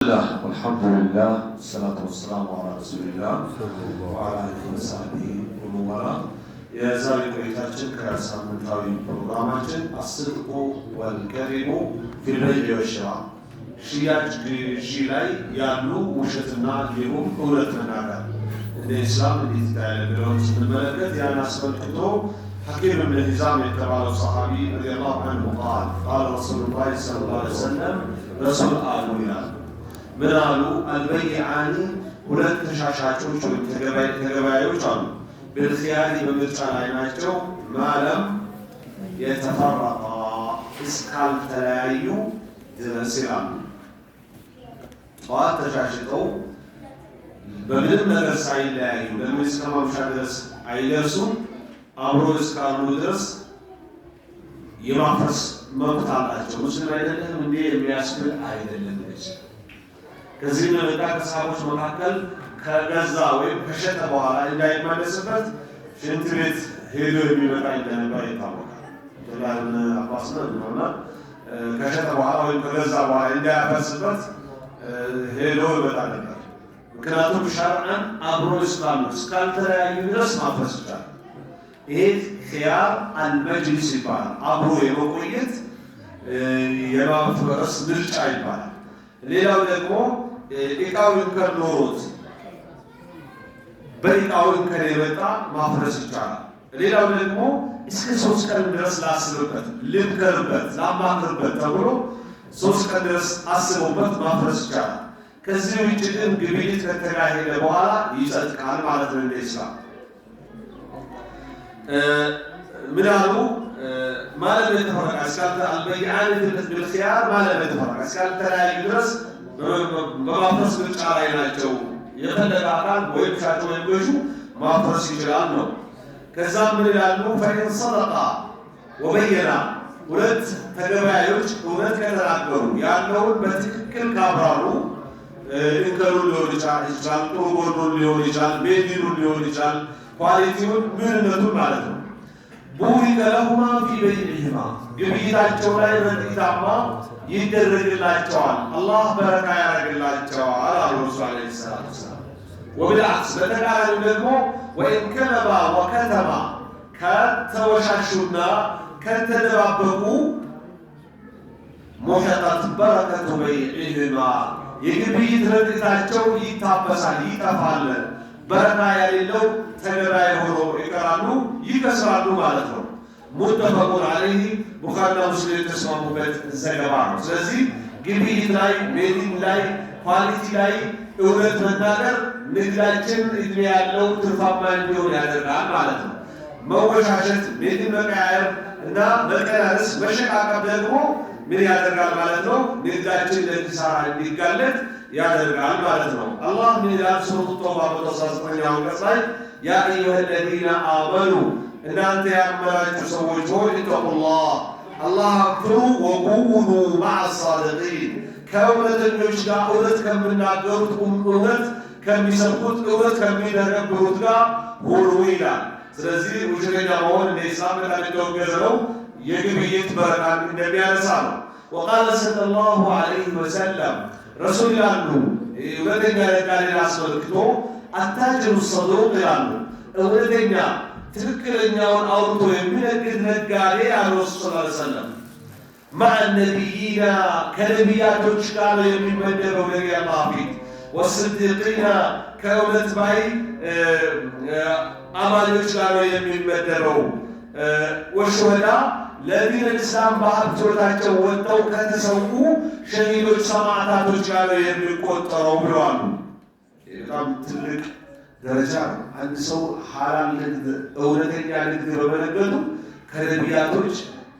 الله والحمد لله والصلاة والسلام على رسول الله وعلى آله وصحبه ومن والاه يا زاري ቆይታችን ከሳምንታዊ ፕሮግራማችን አስድቁ ወልከሪሙ ፊል በይዕ ወሽራ ሽያጭ ግዢ ላይ ያሉ ውሸትና እንዲሁም እውነት መናገር እንደ ኢስላም እንዴት ይታያል ብለውን ስንመለከት ያን አስመልክቶ حكيم بن هزام የተባለ ሰሃቢ رضي الله عنه قال قال رسول الله صلى الله عليه وسلم رسول الله ምን አሉ አልበይዓኒ ሁለት ተሻሻቾች ወይ ተገበያዮች አሉ በልኺያሪ በምርጫ ላይ ናቸው ማለም የተፈረቃ እስካልተለያዩ ድረስ ይላሉ ጠዋት ተሻሽተው በምንም ነገር ሳይለያዩ ለምን እስከ ማምሻ ድረስ አይደርሱም አብሮ እስካሉ ድረስ የማፍረስ መብት አላቸው ሙስሊም አይደለም እንዴ የሚያስብል አይደለም ከዚህ ነውና ከሳቦች መካከል ከገዛ ወይም ከሸጠ በኋላ እንዳይመለስበት ሽንት ቤት ሄዶ የሚመጣ እንደነበር ይታወቃል። ተላልነ አባስነ ነውና ከሸጠ በኋላ ወይም ከገዛ በኋላ እንዳያፈርስበት ሄዶ ይመጣ ነበር። ምክንያቱም ሸርዓን አብሮ እስካልተለያዩ ድረስ ማፍረስ ይቻላል። ይሄ ኺያር አልመጅሊስ ይባላል። አብሮ የመቆየት የማፍረስ ምርጫ ይባላል። ሌላው ደግሞ ኢቃው እንከን ኖሮት በኢቃው እንከን የመጣ ማፍረስ ይቻላል። ሌላው ደግሞ እስከ 3 ቀን ድረስ ላስብበት ልምከርበት ላማክርበት ተብሎ 3 ቀን ድረስ አስቦበት ማፍረስ ይቻላል። ከዚህ ውጭ ግን ግብይት ከተካሄደ በኋላ ይጸድቃል ማለት ነው። ኢስላም ምናሉ ማለት የተፈረቀ እስካልተ አልበይዓን بالخيار ማለት የተፈረቀ እስካልተለያዩ ድረስ በማፍረስ ምርጫ ላይ ናቸው። የፈለገ አካል ወይም ሻጭ ወይም ገዢ ማፍረስ ይችላል ነው። ከዛም ምን ይላሉ فإن صدقا وبينا ሁለት ተገበያዮች እውነት ከተናገሩ ያለውን በትክክል ካብራሩ እንከሩ ሊሆን ይችላል ጥሩ ጎኑን ሊሆን ይችላል ቤዲኑን ሊሆን ይችላል ኳሊቲውን ምንነቱን ማለት ነው። ቡሪከ ለሁማ ፊ በይዕሂማ ግብይታቸው ላይ በጥቂታማ ይደረግላቸዋል አላህ በረካ ያደርግላቸዋል አሉ ረሱል አለይሂ ሰላቱ ወሰላም። ወብልዓክስ በተቃራኒው ደግሞ ወይን ከለባ ወከተማ ከተወሻሹና ከተደባበቁ ሙሕቀት በረከቱ በይዕሂማ የግብይት ረድኤታቸው ይታበሳል ይጠፋል በረካ የሌለው ተገበያይ ሆኖ ይቀራሉ ይከስራሉ ማለት ነው። ሙተፈቁን ዐለይሂ ቡኻሪና ሙስሊም የተስማሙበት ዘገባ ነው። ስለዚህ ግብይት ላይ ቤቲንግ ላይ ኳሊቲ ላይ እውነት መናገር ንግዳችን እድሜ ያለው ትርፋማ እንዲሆን ያደርጋል ማለት ነው። መወሻሸት ቤትን መቀያየር እና መቀናነስ መሸቃቀብ ደግሞ ምን ያደርጋል ማለት ነው? ንግዳችን ለኪሳራ እንዲጋለጥ ያደርጋል ማለት ነው። አላህ ምን ይላል ሱረቱ ተውባ 19 አንቀጽ ላይ ያ አዩሀ الذين آمنوا እናንተ ያመናችሁ ሰዎች ሆይ ኢተቁላህ አላህን ፍሩ ወኩኑ መዐ الصادقين ከእውነተኞች ጋር እውነት ከሚናገሩት እውነት ከሚሰብኩት እውነት ከሚተገብሩት ጋር ሁኑ ይላል። ስለዚህ ውሸተኛ መሆን እንደ ኢስላም በጣም የተወገዘ ነው። የግብይት በረካን እንደሚያነሳ ነው። وقال صلى الله عليه وسلم ረሱል ይላሉ እውነተኛ ነጋዴን አስመልክቶ አታጅሩ ሰዱቅ ይላሉ እውነተኛ ትክክለኛውን አውርቶ የሚነግድ ነጋዴ አሉ ረሱል ሰለላሁ ዐለይሂ ወሰለም مع النبيين ከነቢያቶች ጋር የሚመደበው ነቢይ አላህ ፊት والصديقين ከእውነት ባይ አማኞች ጋር የሚመደበው والشهداء ለዲን እስላም በሀብት ሕይወታቸው ወጥተው ከተሰዉ ሸሂዶች ሰማዕታቶች ጋር የሚቆጠረው ብለዋል። በጣም ትልቅ ደረጃ ነው። አንድ ሰው ሐላል ንግድ እውነተኛ ንግድ በመነገዱ ከነቢያቶች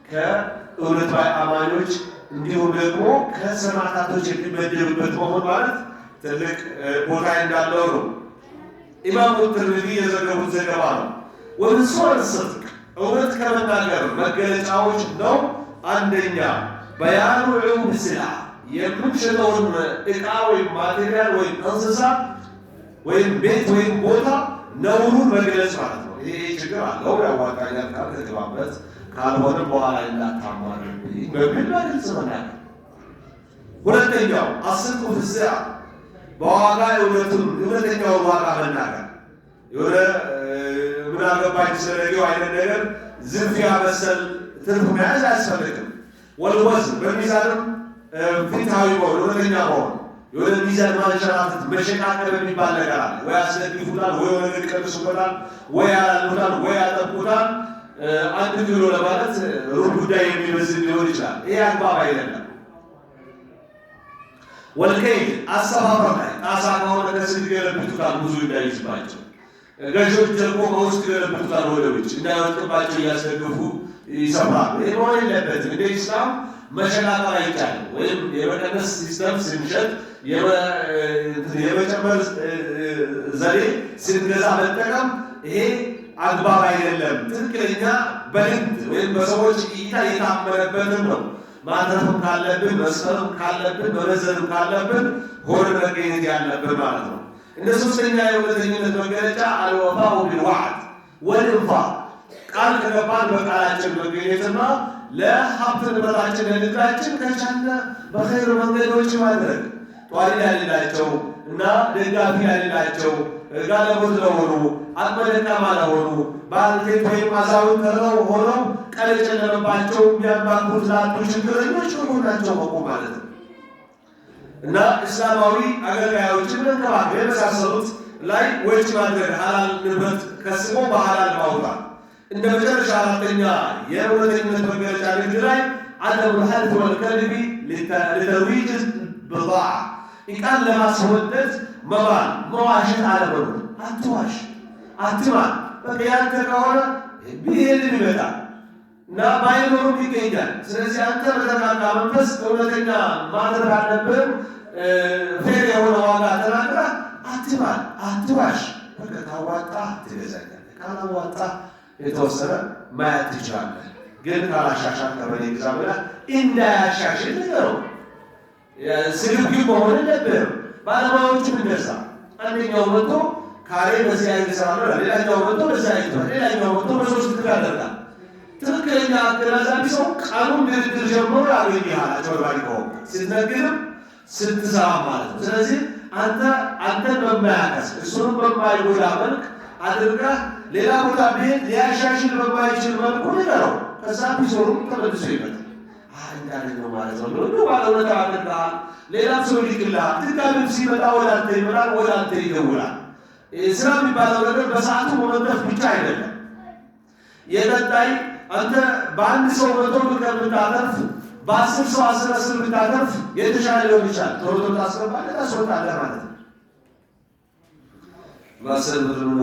ከእውነት ባይ አማኞች እንዲሁም ደግሞ ከሰማዕታቶች የሚመደብበት መሆን ማለት ትልቅ ቦታ እንዳለው ነው። ኢማሙ ትርሚዚ የዘገቡት ዘገባ ነው። ወምን ሱወር ስድቅ እውነት ከመናገር መገለጫዎች ነው። አንደኛ በያኑ ዑም ስላ የምንሸጠውን ዕቃ ወይም ማቴሪያል ወይም እንስሳ ወይም ቤት ወይም ቦታ ነውሩን መግለጽ ማለት ነው። ይሄ ችግር አለው ያዋጣኛል ካልተገባበት ካልሆነ በኋላ እንዳታማር በሚል ግልጽ መናገር ሁለተኛው አስልኩ ፍስያ በዋጋ እውነተኛውን ዋጋ መናገር። የሆነ ምን አገባኝ ስለሌለው አይነት ነገር ዝርፊያ መሰል ትርፍ መያዝ አያስፈልግም። ወልወዝን በሚዛንም ፍትሃዊ መሆን እውነተኛ መሆን። የሆነ ሚዛን ማንሸራተት መሸቃቀል የሚባል ነገር አለ። ወይ አስደግፉታል፣ ወይ የሆነ ነገር ይቀንሱበታል፣ ወይ ያላሉታል፣ ወይ ያጠቁታል። አንድ ኪሎ ለማለት ሩብ ጉዳይ የሚመስል ሊሆን ይችላል። ይሄ አግባብ አይደለም። ወልከይል አሰፋፈር ላይ ጣሳ ከሆነ ከስር ይገለብጡታል፣ ብዙ እንዳይዝባቸው። ገዢዎች ደግሞ ከውስጥ ይገለብጡታል፣ ወደ ውጭ እንዳይወጥባቸው እያስደግፉ ይሰፍራሉ። ይህ መሆን የለበትም። እንደ ኢስላም መሸቃቀል አይቻልም። ወይም የመቀነስ ሲስተም ስንሸጥ የመጨመር ዘዴ ስንገዛ መጠቀም ይሄ አግባብ አይደለም። ትክክለኛ በልምድ ወይም በሰዎች እይታ የታመነበትን ነው ማትረፍም ካለብን መስፈርም ካለብን መመዘንም ካለብን ሆነ መገኘት ያለብን ማለት ነው። እንደ ሶስተኛ የእውነተኝነት መገለጫ አልወፋኡ ቢልወዕድ ወልኢንፋቅ ቃል ከገባን በቃላችን መገኘትና ለሀብት ንብረታችን ለንግዳችን ከቻለ በኸይር መንገዶች ማድረግ ጧሪ ያሌላቸው እና ደጋፊ ያሌላቸው ጋለሞት ለሆኑ አቅመ ደካማ ለሆኑ ባልቴት ወይም አዛውንት ሆነው ቀን የጨለመባቸው የሚያማክሩት ላጡ ችግረኞች ከጎናቸው መቆም ማለት ነው እና እስላማዊ አገልጋዮችን መንከባከብ የመሳሰሉት ላይ ወጪ ማድረግ ሐላል ንብረት ከስሞ በሐላል ማውጣት። እንደ መጨረሻ አራተኛ የእውነተኝነት መገለጫ ንግድ ላይ አደሙል ሐልፍ ወልከልቢ ለተርዊጅ ብضاعة እቃን ለማስወደድ መባል መዋሸት አለመኖር። አትዋሽ፣ አትማል። በቃ ያንተ ከሆነ ቢሄድም ይመጣል እና ባይኖርም ይገኛል። ስለዚህ አንተ በተረጋጋ መንፈስ እውነተኛ ማድረግ አለብህ። ፌር የሆነ ዋጋ ተናግረህ አትማል፣ አትዋሽ። በቃ ካዋጣ ትገዛኛለህ፣ ካላዋጣ የተወሰነ ማየት ትችላለህ። ግን ካላሻሻል ከበኔ ግዛ ብለህ እንዳያሻሽል ንገረው። ስግብግብ መሆን የለብህም። ባለሙያዎቹም እንደዛ አንደኛው መጥቶ ካሬ በዚህ አይነት ስራ ነው፣ ሌላኛው መጥቶ በዚህ አይነት ነው፣ ሌላኛው መጥቶ በሶስት ክፍል ያደርጋል። ትክክለኛ አገናዛቢ ሰው ቃሉን ድርድር ጀምሮ ያገኝሃል። አጭበርባሪ ከሆንክ ስትነግርም ስትሰራም ማለት ነው። ስለዚህ አንተን በማያከስ እሱንም በማይጎዳ መልክ አድርገህ ሌላ ቦታ ብሄድ ሊያሻሽል በማይችል መልኩ ንገረው። ከዛ ቢዞሩም ተመልሶ ይመጣል። እንዳለነው ማለት ነው። ሁሉ ባለውለታ አድርገሃል፣ ሌላም ሰው ይልክልሃል። ድጋሚም ሲመጣ ወደ አንተ ይመጣል፣ ወደ አንተ ይደውላል። ስራ የሚባለው ነገር በሰዓቱ መመንጠፍ ብቻ አይደለም። የቀጣይ አንተ በአንድ ሰው 100 ብር ከምታተርፍ በ10 ሰው 10 ብታተርፍ የተሻለ ሊሆን ይችላል። ቶሎ ታስገባለህ፣ ታስወጣለህ ማለት ነው። በ10 ብር ነው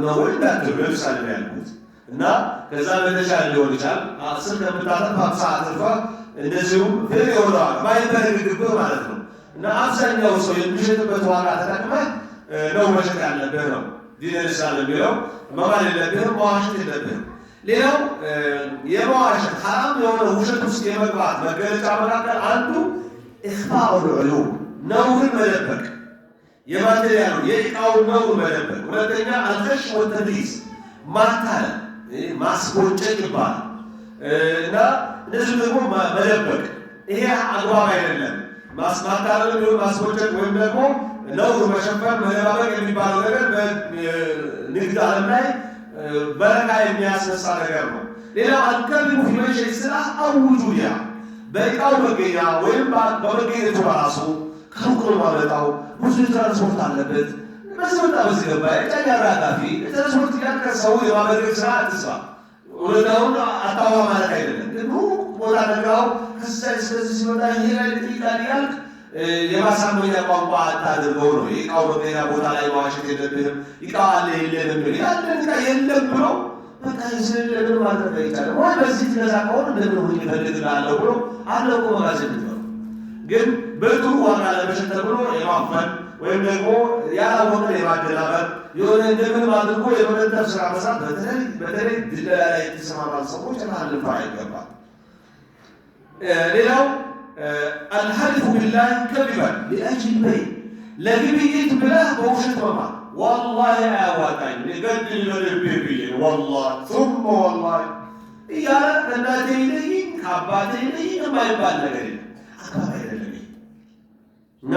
ነው እንዳትሉ ለምሳሌ ነው ያልኩት እና ከዛ በተሻለ ሊሆን ይችላል። 10 ከምታተርፍ 50 አትርፈህ እንደዚሁም ፍሬ ይሆናል ማይበረግግብህ ማለት ነው። እና አብዛኛው ሰው የሚሸጥበት ዋጋ ተጠቅመህ ነው መሸጥ ያለብህ ነው ዲን ኢስላም የሚለው። መማል የለብህም፣ መዋሸት የለብህም። ሌላው የመዋሸት ሐራም የሆነ ውሸት ውስጥ የመግባት መገለጫ መካከል አንዱ ኢኽፋኡል ዑዩብ ነውርን መደበቅ፣ የማቴሪያሉ የእቃውን ነውር መደበቅ። ሁለተኛ አልገሽ ወተድሊስ ማታለል፣ ማስቦጨቅ ይባላል እና እንደዚህ ደግሞ መደበቅ። ይሄ አግባብ አይደለም። ማታለል ቢሆን ማስቦጨቅ ወይም ደግሞ ነውር መሸፈን መደባበቅ የሚባለው ነገር በንግድ ዓለም ላይ በረካ የሚያስነሳ ነገር ነው። ሌላው አልከዚቡ ፊ መንሸኢ ሲላህ አው ውጁዲሃ በእቃው መገኛ ወይም በመገኘቱ በራሱ ከሩቅ ነው ማመጣው። ብዙ ትራንስፖርት አለበት፣ በዚህ ወጣ በዚህ ገባ፣ የጫኝ አራጋፊ የትራንስፖርት ጋር ከሰው የማበደግ ስራ አትስራ። እውነታውን አታዋ ማለት አይደለም። ግን ሩቅ ቦታ ነግራው ከዛ እስከዚህ ሲመጣ ይሄ ላይ ልጥይቃል ያልክ የማሳመኛ ቋንቋ አታድርገው ነው። የእቃው መገኛ ቦታ ላይ መዋሸት የለብህም። እቃው አለ የለም ብሎ ያለን እቃ የለም ብሎ በቃ ለምን ማድረግ አይቻልም ወይ በዚህ ትገዛ ከሆነ እንደምን ሆኜ እፈልግልሃለሁ ብሎ አለቆ መጋዘን ነው። ግን በጥሩ ዋጋ ለመሸጥ ተብሎ የማፈን ወይም ደግሞ ያላወቀ የማደናበር የሆነ እንደምን አድርጎ የመነጠፍ ስራ መስራት በተለይ ድለላ ላይ የተሰማራ ሰዎች ልንፈራ ይገባል። ሌላው አልሐሊፉ ቢላህ ከዚበን ሊአጅል በይ ለግብይት ብለህ በውሸት መማል ወላሂ አያዋጣኝ ገድል በልቤ ብዬ ወላሂ ثم ወላሂ እያለ ከእናቴ ይለይኝ ከአባቴ ይለይኝ የማይባል ነገር የለም። አግባብ አይደለም። እና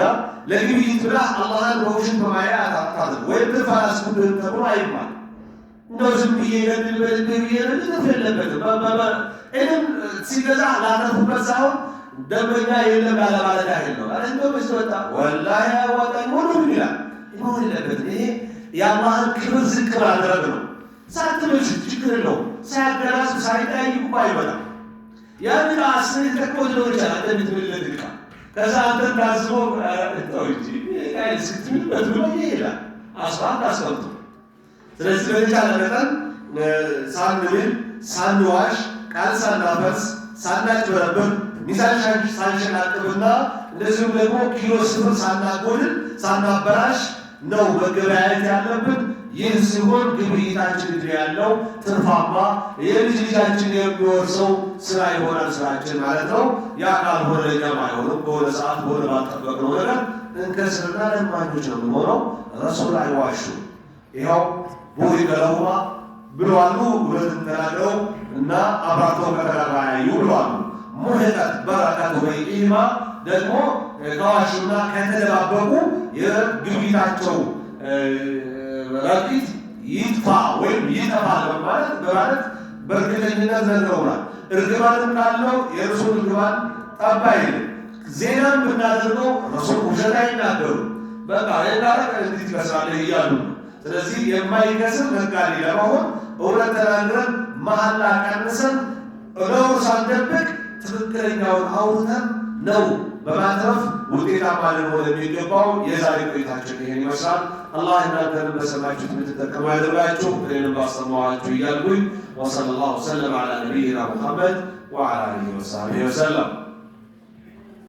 ለግብይት ብላ አላህን በውሽን በማያ አታታል ወይ ተፋራስ ጉድን ተብሎ አይባል። እንደው ዝም ብዬ ለምን በልብዬ ለምን እኔም ሲገዛ ላተርፉበት ሳይሆን ደንበኛ የለም ያለማለት ያህል ነው። አረ እንደው መስወጣ ወላሂ ያዋጣኝ ሁሉ ይላል። ይሆን ለበት ይሄ የአላህን ክብር ዝቅ ማድረግ ነው። ሳትመሽ ችግር ነው። ሳያገራሱ ሳይጠይቁ አይመጣም። ያንን አስር ተቆጥቶ ይችላል እንደምትመለድካ ከዛ አንተ ታዝቦ እንጂ አይ ስትምበት ነው ይላል አስራት አስቀምጡ። ስለዚህ በተቻለ መጠን ሳንብል ሳንዋሽ ቃል ሳናፈርስ ሳናጭበረብር ሚዛን ሳንሸናቅብና እንደዚሁም ደግሞ ኪሎ ስፍር ሳናጎድል ሳናበላሽ ነው መገበያየት ያለብን። ይህ ሲሆን ግብይታችን ያለው ትርፋማ የልጅ ልጃችን የሚወርሰው ስራ ይሆናል ስራችን ማለት ነው። ያ ካልሆነ ለኛም አይሆንም። በሆነ ሰዓት በሆነ ባልጠበቅነው ነገር እንከስርና ለማኞች ነው የምንሆነው። ረሱል አይዋሹ። ይኸው ቡሪከ ለሁማ ብለዋሉ። እውነትን ተናግረው እና አብራርተው ከተራራዩ ብለዋሉ። ሙህቀት በረከቱ በይኢማ ደግሞ ከዋሹና ከተደባበቁ የግብይታቸው ረቂት ይጥፋ ወይም ይጠፋል በማለት በእርግጠኝነት ዘንድረውናል። እርግማንም ካለው የረሱል እርግማን ጠባይ ዜናም ብናደርገው ረሱል ውሸት አይናገሩ። በቃ የናረቀ እንዲት ይመስላለህ እያሉ። ስለዚህ የማይከስር ነጋዴ ለመሆን እውነት ተናግረን መሐላ ቀንሰን ነውር ሳንደብቅ ትክክለኛውን አውርተን ነው በማትረፍ ውጤታማ ልንሆን የሚገባው። የዛሬ ቆይታችን ይሄን ይመስላል። አላህ እናንተንም በሰማችሁት የምትጠቀሙ ያድርጋችሁ፣ እኔንም ባስተማራችሁ እያልኩኝ ወሰለላሁ ወሰለም ዐላ ነቢይና ሙሐመድ ወዐላ አሊሂ ወሰሐቢሂ ወሰለም።